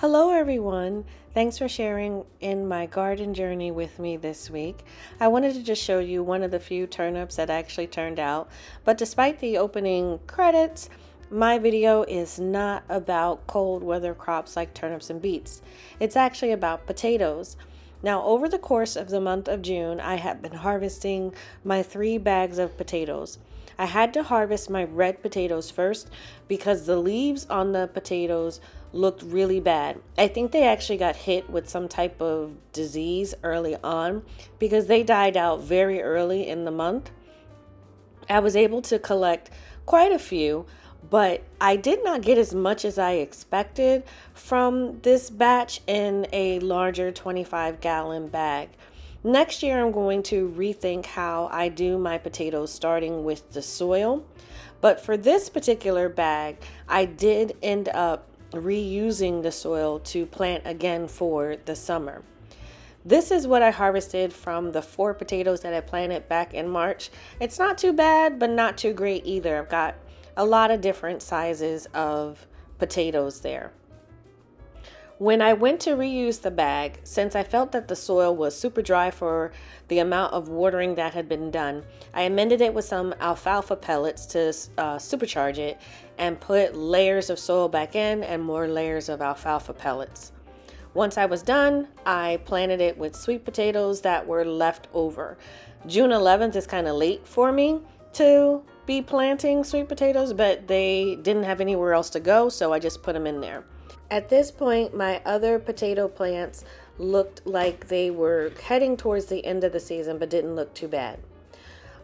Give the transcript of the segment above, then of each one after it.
Hello everyone. Thanks for sharing in my garden journey with me this week. I wanted to just show you one of the few turnips that actually turned out, but despite the opening credits, my video is not about cold weather crops like turnips and beets. It's actually about potatoes. Now, over the course of the month of June, I have been harvesting my 3 bags of potatoes. I had to harvest my red potatoes first because the leaves on the potatoes looked really bad. I think they actually got hit with some type of disease early on because they died out very early in the month. I was able to collect quite a few, but I did not get as much as I expected from this batch in a larger 25-gallon bag. Next year, I'm going to rethink how I do my potatoes, starting with the soil. But for this particular bag, I did end up reusing the soil to plant again for the summer. This is what I harvested from the 4 potatoes that I planted back in March. It's not too bad, but not too great either. I've got a lot of different sizes of potatoes there. When I went to reuse the bag, since I felt that the soil was super dry for the amount of watering that had been done, I amended it with some alfalfa pellets to supercharge it and put layers of soil back in and more layers of alfalfa pellets. Once I was done, I planted it with sweet potatoes that were left over. June 11th is kind of late for me to be planting sweet potatoes, but they didn't have anywhere else to go, so I just put them in there. At this point, my other potato plants looked like they were heading towards the end of the season, but didn't look too bad.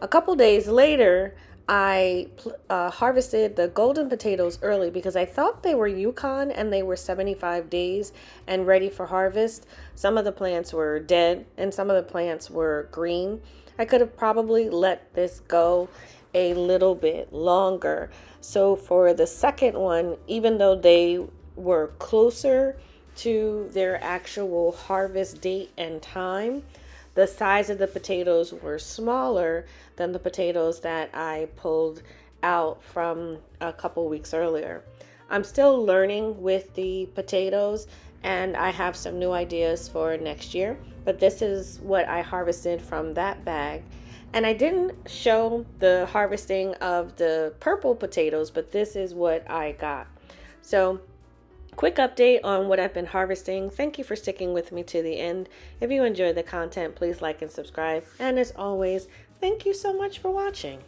A couple days later, I harvested the golden potatoes early because I thought they were Yukon and they were 75 days and ready for harvest. Some of the plants were dead and some of the plants were green. I could have probably let this go a little bit longer. So for the second one, even though they were closer to their actual harvest date and time, the size of the potatoes were smaller than the potatoes that I pulled out from a couple weeks earlier. I'm still learning with the potatoes and I have some new ideas for next year, but this is what I harvested from that bag. And I didn't show the harvesting of the purple potatoes, but this is what I got. So quick update on what I've been harvesting. Thank you for sticking with me to the end. If you enjoy the content, please like and subscribe. And as always, thank you so much for watching.